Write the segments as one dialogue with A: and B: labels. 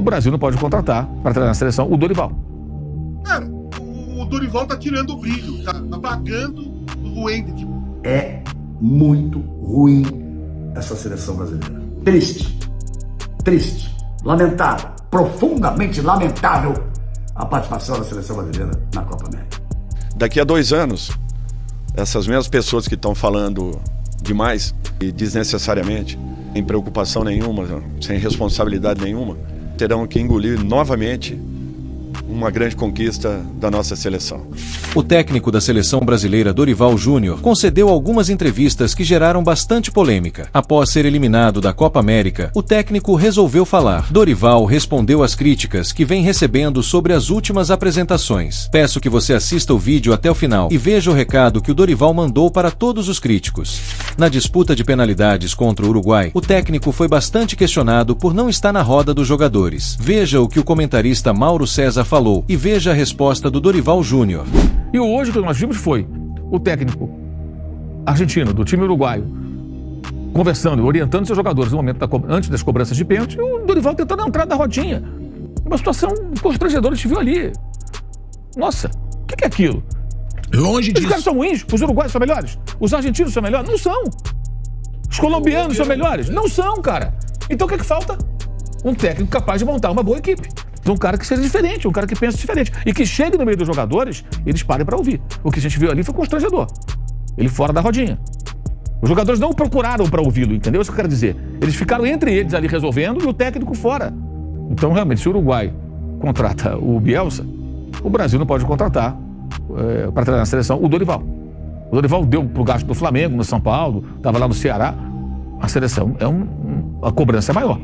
A: Brasil não pode contratar para treinar a seleção o Dorival.
B: Cara, o Dorival tá tirando o brilho, tá apagando o Hendrick.
C: É muito ruim essa seleção brasileira. Triste, lamentável, profundamente lamentável a participação da seleção brasileira na Copa América.
D: Daqui a 2 anos, essas mesmas pessoas que estão falando demais e desnecessariamente, sem preocupação nenhuma, sem responsabilidade nenhuma, terão que engolir novamente uma grande conquista da nossa seleção.
E: O técnico da seleção brasileira Dorival Júnior concedeu algumas entrevistas que geraram bastante polêmica. Após ser eliminado da Copa América, o técnico resolveu falar. Dorival respondeu às críticas que vem recebendo sobre as últimas apresentações. Peço que você assista o vídeo até o final e veja o recado que o Dorival mandou para todos os críticos. Na disputa de penalidades contra o Uruguai, o técnico foi bastante questionado por não estar na roda dos jogadores. Veja o que o comentarista Mauro César falou e veja a resposta do Dorival Júnior.
A: E hoje o que nós vimos foi o técnico argentino do time uruguaio conversando, orientando seus jogadores no momento antes das cobranças de pênalti, e o Dorival tentando entrar da rodinha. Uma situação constrangedora, a gente viu ali. Nossa, o que é aquilo?
F: Longe disso.
A: Os caras são ruins, os uruguaios são melhores, os argentinos são melhores? Não são. Os colombianos são melhores? Não são, cara. Então o que falta? Um técnico capaz de montar uma boa equipe. Um cara que seja diferente, um cara que pense diferente. E que chegue no meio dos jogadores, eles parem para ouvir. O que a gente viu ali foi constrangedor. Ele fora da rodinha. Os jogadores não procuraram para ouvi-lo, entendeu? Isso que eu quero dizer. Eles ficaram entre eles ali resolvendo e o técnico fora. Então, realmente, se o Uruguai contrata o Bielsa, o Brasil não pode contratar para treinar a seleção o Dorival. O Dorival deu pro gasto do Flamengo, no São Paulo, estava lá no Ceará. A seleção a cobrança é maior.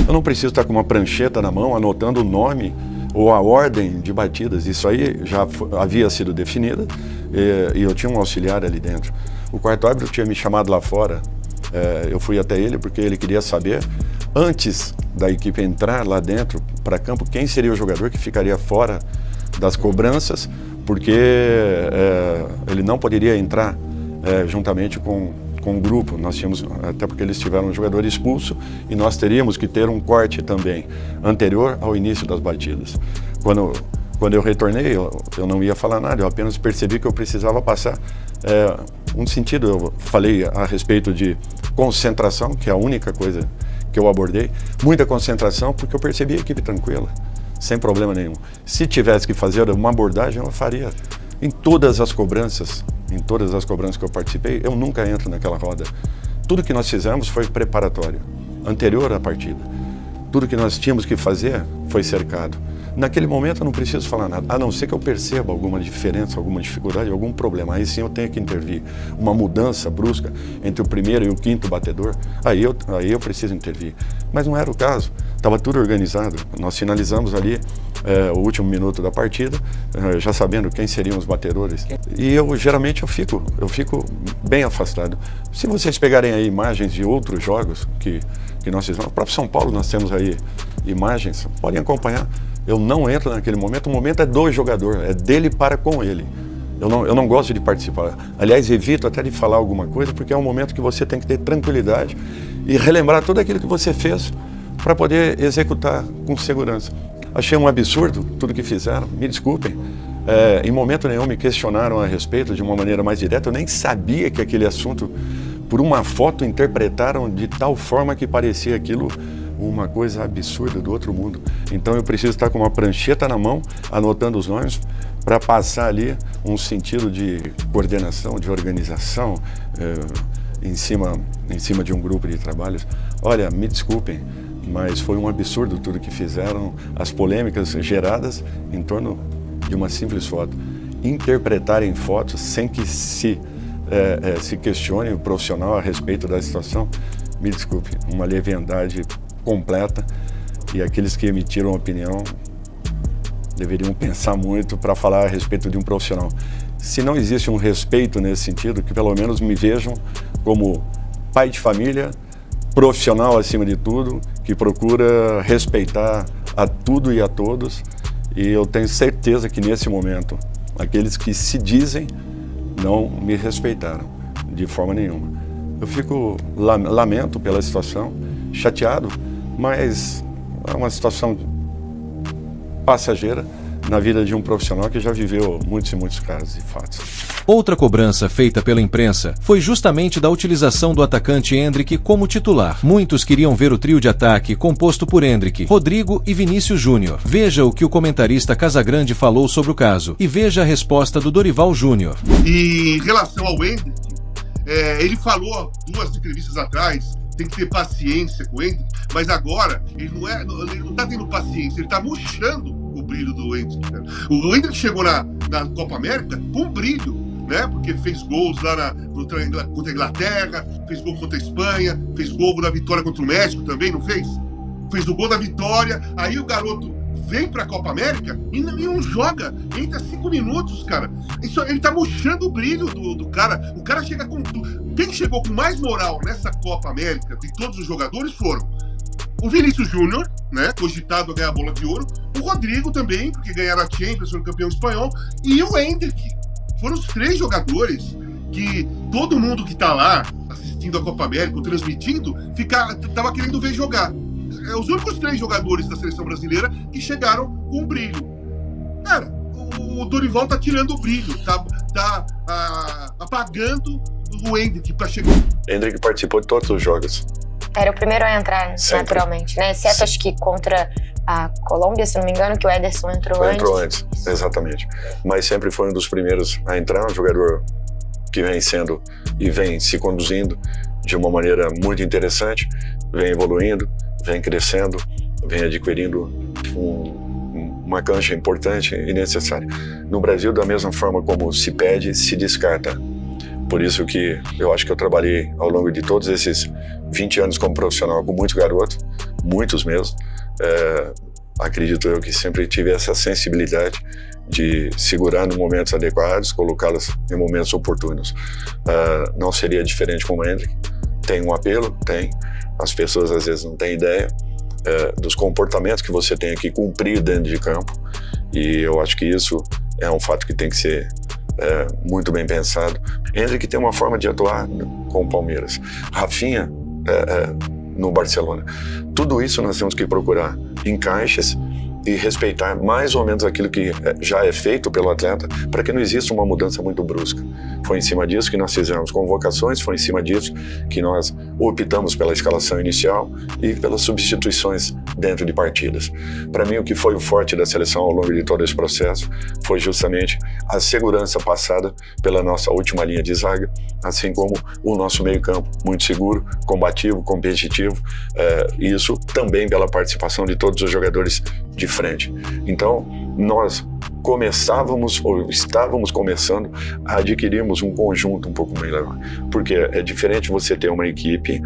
D: Eu não preciso estar com uma prancheta na mão, anotando o nome ou a ordem de batidas. Isso aí já havia sido definida e eu tinha um auxiliar ali dentro. O quarto árbitro tinha me chamado lá fora. Eu fui até ele porque ele queria saber, antes da equipe entrar lá dentro para campo, quem seria o jogador que ficaria fora das cobranças, porque ele não poderia entrar juntamente com o grupo. Nós tínhamos, até porque eles tiveram um jogador expulso, e nós teríamos que ter um corte também anterior ao início das batidas. Quando eu retornei, eu não ia falar nada, eu apenas percebi que eu precisava passar um sentido. Eu falei a respeito de concentração, que é a única coisa que eu abordei, muita concentração, porque eu percebi a equipe tranquila, sem problema nenhum. Se tivesse que fazer uma abordagem, eu faria. Em todas as cobranças que eu participei, eu nunca entro naquela roda. Tudo que nós fizemos foi preparatório, anterior à partida. Tudo que nós tínhamos que fazer foi cercado. Naquele momento eu não preciso falar nada, a não ser que eu perceba alguma diferença, alguma dificuldade, algum problema. Aí sim eu tenho que intervir. Uma mudança brusca entre o primeiro e o quinto batedor, aí eu preciso intervir. Mas não era o caso, estava tudo organizado. Nós finalizamos ali o último minuto da partida, já sabendo quem seriam os batedores. E geralmente eu fico bem afastado. Se vocês pegarem aí imagens de outros jogos que nós fizemos, no próprio São Paulo nós temos aí imagens, podem acompanhar. Eu não entro naquele momento, o momento é do jogador, é dele para com ele. Eu não gosto de participar. Aliás, evito até de falar alguma coisa, porque é um momento que você tem que ter tranquilidade e relembrar tudo aquilo que você fez para poder executar com segurança. Achei um absurdo tudo que fizeram, me desculpem. Em momento nenhum me questionaram a respeito de uma maneira mais direta. Eu nem sabia que aquele assunto, por uma foto, interpretaram de tal forma que parecia aquilo uma coisa absurda do outro mundo. Então eu preciso estar com uma prancheta na mão, anotando os nomes, para passar ali um sentido de coordenação, de organização, em cima de um grupo de trabalhos. Olha, me desculpem, mas foi um absurdo tudo que fizeram, as polêmicas geradas em torno de uma simples foto. Interpretarem fotos sem que se questione o profissional a respeito da situação, me desculpe, uma leviandade completa, e aqueles que emitiram opinião deveriam pensar muito para falar a respeito de um profissional. Se não existe um respeito nesse sentido, que pelo menos me vejam como pai de família, profissional acima de tudo, que procura respeitar a tudo e a todos, e eu tenho certeza que nesse momento, aqueles que se dizem não me respeitaram de forma nenhuma. Eu lamento pela situação, chateado, mas é uma situação passageira na vida de um profissional que já viveu muitos e muitos casos e fatos.
E: Outra cobrança feita pela imprensa foi justamente da utilização do atacante Endrick como titular. Muitos queriam ver o trio de ataque composto por Endrick, Rodrigo e Vinícius Júnior. Veja o que o comentarista Casagrande falou sobre o caso e veja a resposta do Dorival Júnior.
B: E em relação ao Endrick, ele falou 2 entrevistas atrás, tem que ter paciência com o Endrick, mas agora ele não tá tendo paciência, ele tá murchando o brilho do Endrick, cara. O Endrick chegou na Copa América com brilho, né? Porque fez gols lá contra a Inglaterra, fez gol contra a Espanha, fez gol na vitória contra o México também, não fez? Fez o gol da vitória, aí o garoto vem pra Copa América e não joga, entra 5 minutos, cara. Ele tá murchando o brilho do cara. O cara chega com... Quem chegou com mais moral nessa Copa América de todos os jogadores foram o Vinícius Júnior, né, cogitado a ganhar a bola de ouro, o Rodrigo também, porque ganharam a Champions, foi campeão espanhol, e o Endrick. Foram os 3 jogadores que todo mundo que tá lá assistindo a Copa América, ou transmitindo, tava querendo ver jogar. Os únicos 3 jogadores da seleção brasileira que chegaram com brilho. Cara, o Dorival tá tirando o brilho, tá apagando o Endrick pra chegar.
D: Endrick participou de todos os jogos.
F: Era o primeiro a entrar,
D: Sempre.
F: naturalmente, né? Exceto, acho que contra a Colômbia, se não me engano, que o Ederson entrou antes.
D: Exatamente. Mas sempre foi um dos primeiros a entrar, um jogador que vem sendo e vem se conduzindo de uma maneira muito interessante, vem evoluindo, vem crescendo, vem adquirindo uma cancha importante e necessária. No Brasil, da mesma forma como se pede, se descarta. Por isso que eu acho que eu trabalhei ao longo de todos esses 20 anos como profissional com muitos garotos, muitos mesmo. Acredito eu que sempre tive essa sensibilidade de segurar nos momentos adequados, colocá-los em momentos oportunos. Não seria diferente com o Endrick. Tem um apelo? Tem. As pessoas às vezes não têm ideia dos comportamentos que você tem que cumprir dentro de campo. E eu acho que isso é um fato que tem que ser muito bem pensado. Endrick tem uma forma de atuar com o Palmeiras. Rafinha no Barcelona. Tudo isso nós temos que procurar encaixes e respeitar mais ou menos aquilo que já é feito pelo atleta, para que não exista uma mudança muito brusca. Foi em cima disso que nós fizemos convocações, foi em cima disso que nós optamos pela escalação inicial e pelas substituições dentro de partidas. Para mim, o que foi o forte da seleção ao longo de todo esse processo foi justamente a segurança passada pela nossa última linha de zaga, assim como o nosso meio-campo, muito seguro, combativo, competitivo, e isso também pela participação de todos os jogadores de frente. Então, nós começávamos ou estávamos começando a adquirirmos um conjunto um pouco melhor, porque é diferente você ter uma equipe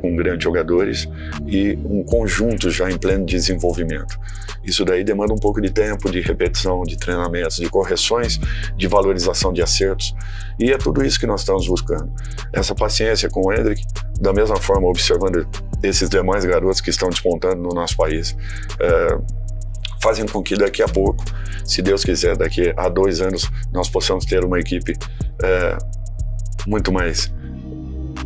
D: com grandes jogadores e um conjunto já em pleno desenvolvimento. Isso daí demanda um pouco de tempo, de repetição, de treinamentos, de correções, de valorização de acertos, e é tudo isso que nós estamos buscando. Essa paciência com o Endrick, da mesma forma observando esses demais garotos que estão despontando no nosso país, fazem com que daqui a pouco, se Deus quiser, daqui a 2 anos, nós possamos ter uma equipe muito mais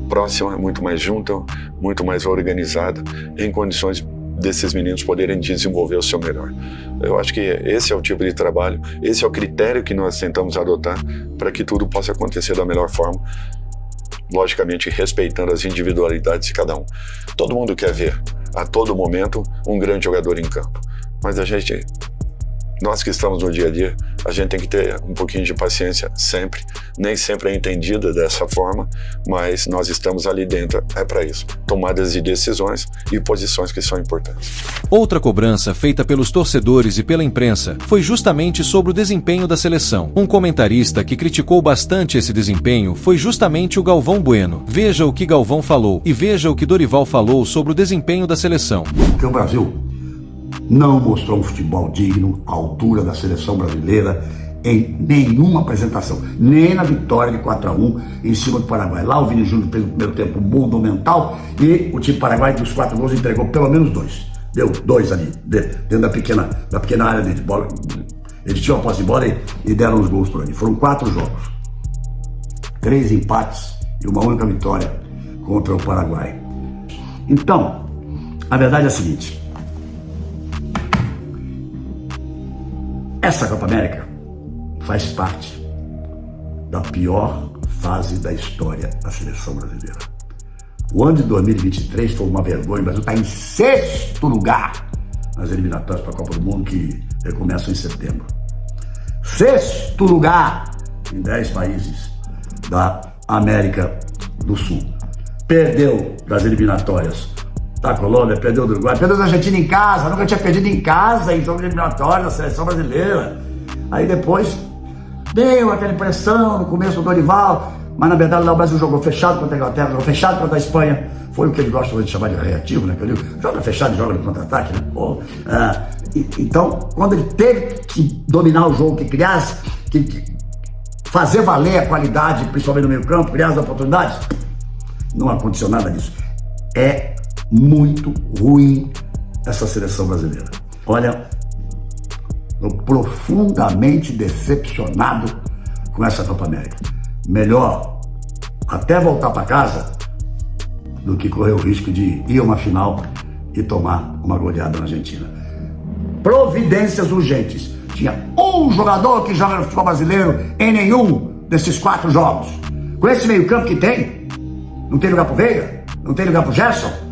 D: próxima, muito mais junta, muito mais organizada, em condições desses meninos poderem desenvolver o seu melhor. Eu acho que esse é o tipo de trabalho, esse é o critério que nós tentamos adotar para que tudo possa acontecer da melhor forma, logicamente respeitando as individualidades de cada um. Todo mundo quer ver, a todo momento, um grande jogador em campo. Mas nós que estamos no dia a dia, a gente tem que ter um pouquinho de paciência sempre. Nem sempre é entendida dessa forma, mas nós estamos ali dentro, para isso. Tomadas de decisões e posições que são importantes.
E: Outra cobrança feita pelos torcedores e pela imprensa foi justamente sobre o desempenho da seleção. Um comentarista que criticou bastante esse desempenho foi justamente o Galvão Bueno. Veja o que Galvão falou e veja o que Dorival falou sobre o desempenho da seleção.
C: Porque o Brasil não mostrou um futebol digno à altura da seleção brasileira em nenhuma apresentação, nem na vitória de 4-1 em cima do Paraguai. Lá o Vini Júnior fez um primeiro tempo monumental e o time Paraguai dos 4 gols entregou pelo menos 2. Deu 2 ali, dentro da pequena área de bola. Eles tinham a posse de bola e deram os gols por ali. Foram 4 jogos, 3 empates e uma única vitória contra o Paraguai. Então, a verdade é a seguinte: Essa Copa América faz parte da pior fase da história da seleção brasileira. O ano de 2023 foi uma vergonha. O Brasil está em 6º lugar nas eliminatórias para a Copa do Mundo, que recomeçam em setembro. 6º lugar em 10 países da América do Sul. Perdeu das eliminatórias da Colômbia, perdeu do Uruguai, perdeu da Argentina em casa, nunca tinha perdido em casa em jogo de eliminatória da seleção brasileira. Aí depois deu aquela impressão no começo do Dorival, mas na verdade lá o Brasil jogou fechado contra a Inglaterra, jogou fechado contra a Espanha. Foi o que ele gosta de chamar de reativo, né? Que ele joga fechado e joga no contra-ataque, né? Então, quando ele teve que dominar o jogo, que criasse, que fazer valer a qualidade, principalmente no meio campo, criar as oportunidades, não aconteceu nada disso. É muito ruim essa seleção brasileira. Olha, estou profundamente decepcionado com essa Copa América. Melhor até voltar para casa do que correr o risco de ir a uma final e tomar uma goleada na Argentina. Providências urgentes. Tinha um jogador que joga no futebol brasileiro em nenhum desses 4 jogos. Com esse meio campo que tem, não tem lugar pro Veiga, não tem lugar pro Gerson,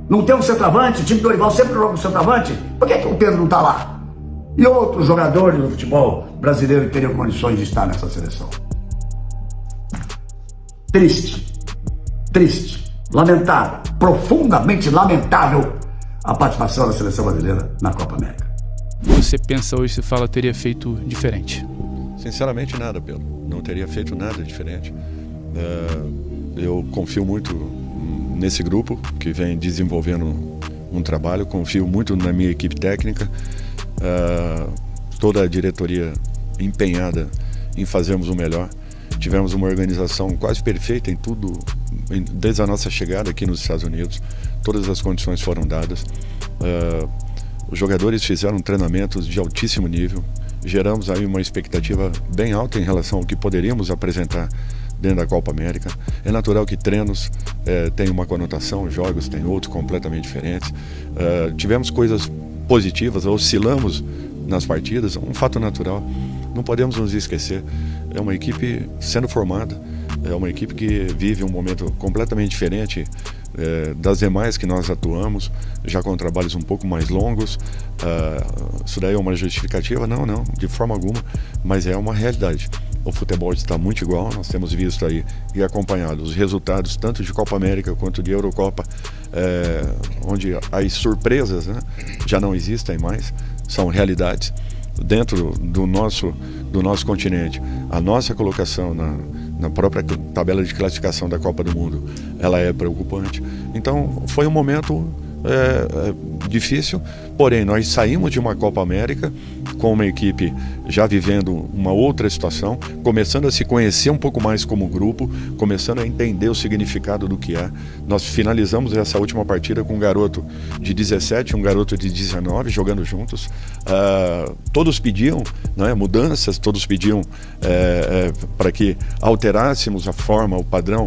C: não tem um centroavante, o time do Dorival sempre joga um centroavante. Por que o Pedro não tá lá? E outros jogadores do futebol brasileiro que teriam condições de estar nessa seleção. Triste, lamentável, profundamente lamentável a participação da seleção brasileira na Copa América.
G: Você pensa hoje, você fala, teria feito diferente?
D: Sinceramente, nada, Pedro. Não teria feito nada diferente. Eu confio muito nesse grupo que vem desenvolvendo um trabalho, confio muito na minha equipe técnica, toda a diretoria empenhada em fazermos o melhor. Tivemos uma organização quase perfeita em tudo, desde a nossa chegada aqui nos Estados Unidos. Todas as condições foram dadas. Os jogadores fizeram treinamentos de altíssimo nível. Geramos aí uma expectativa bem alta em relação ao que poderíamos apresentar dentro da Copa América. É natural que treinos têm uma conotação, jogos têm outros completamente diferentes. Tivemos coisas positivas, oscilamos nas partidas, um fato natural. Não podemos nos esquecer, é uma equipe sendo formada, é uma equipe que vive um momento completamente diferente das demais que nós atuamos, já com trabalhos um pouco mais longos. Isso daí é uma justificativa? Não, de forma alguma, mas é uma realidade. O futebol está muito igual, nós temos visto aí e acompanhado os resultados tanto de Copa América quanto de Eurocopa, onde as surpresas, né, já não existem mais, são realidades. Dentro do nosso continente, a nossa colocação na própria tabela de classificação da Copa do Mundo, ela é preocupante. Então foi um momento difícil, porém nós saímos de uma Copa América com uma equipe já vivendo uma outra situação, começando a se conhecer um pouco mais como grupo, começando a entender o significado do que é. Nós finalizamos essa última partida com um garoto de 17 e um garoto de 19 jogando juntos. Todos pediam, né, mudanças, todos pediam para que alterássemos a forma, o padrão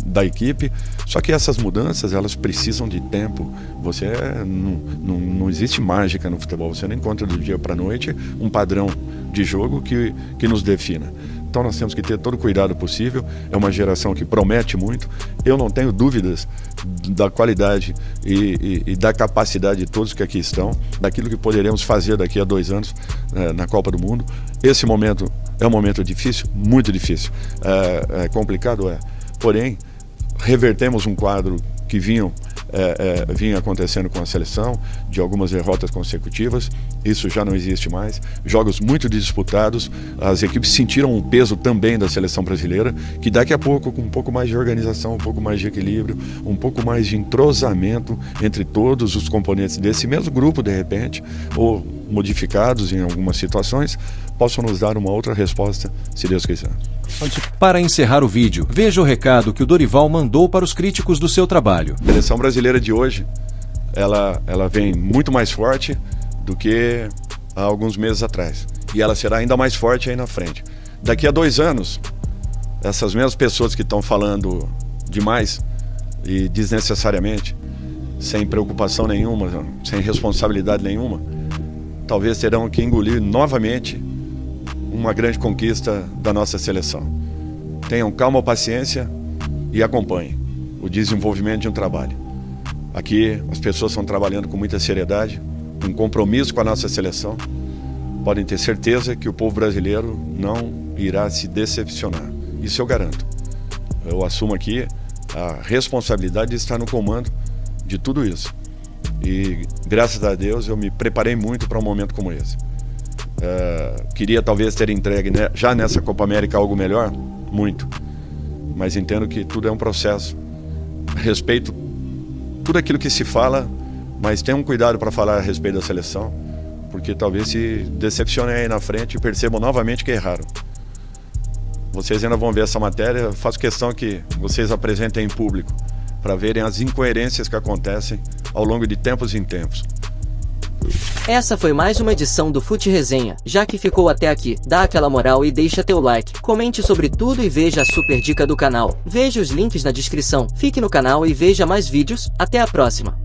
D: da equipe, só que essas mudanças elas precisam de tempo. Não existe mágica no futebol, você não encontra do dia para a noite um padrão de jogo que nos defina. Então nós temos que ter todo o cuidado possível. É uma geração que promete muito, eu não tenho dúvidas da qualidade e da capacidade de todos que aqui estão, daquilo que poderemos fazer daqui a 2 anos na Copa do Mundo. Esse momento é um momento difícil, muito difícil, é complicado, porém revertemos um quadro que vinha acontecendo com a seleção, de algumas derrotas consecutivas. Isso já não existe mais. Jogos muito disputados, as equipes sentiram o peso também da seleção brasileira, que daqui a pouco, com um pouco mais de organização, um pouco mais de equilíbrio, um pouco mais de entrosamento entre todos os componentes desse mesmo grupo, de repente, ou modificados em algumas situações, possam nos dar uma outra resposta, se Deus quiser.
E: Para encerrar o vídeo, veja o recado que o Dorival mandou para os críticos do seu trabalho.
D: A seleção brasileira de hoje, ela vem muito mais forte do que há alguns meses atrás. E ela será ainda mais forte aí na frente. Daqui a 2 anos, essas mesmas pessoas que estão falando demais e desnecessariamente, sem preocupação nenhuma, sem responsabilidade nenhuma, talvez terão que engolir novamente uma grande conquista da nossa seleção. Tenham calma, paciência e acompanhem o desenvolvimento de um trabalho. Aqui as pessoas estão trabalhando com muita seriedade, um compromisso com a nossa seleção. Podem ter certeza que o povo brasileiro não irá se decepcionar. Isso eu garanto. Eu assumo aqui a responsabilidade de estar no comando de tudo isso. E graças a Deus eu me preparei muito para um momento como esse. Queria talvez ter entregue já nessa Copa América algo melhor, muito. Mas entendo que tudo é um processo. Respeito tudo aquilo que se fala, mas tenham cuidado para falar a respeito da seleção, porque talvez se decepcionem aí na frente e percebam novamente que erraram. Vocês ainda vão ver essa matéria, eu faço questão que vocês apresentem em público, para verem as incoerências que acontecem ao longo de tempos em tempos.
H: Essa foi mais uma edição do Fute Resenha. Já que ficou até aqui, dá aquela moral e deixa teu like, comente sobre tudo e veja a super dica do canal. Veja os links na descrição, fique no canal e veja mais vídeos. Até a próxima!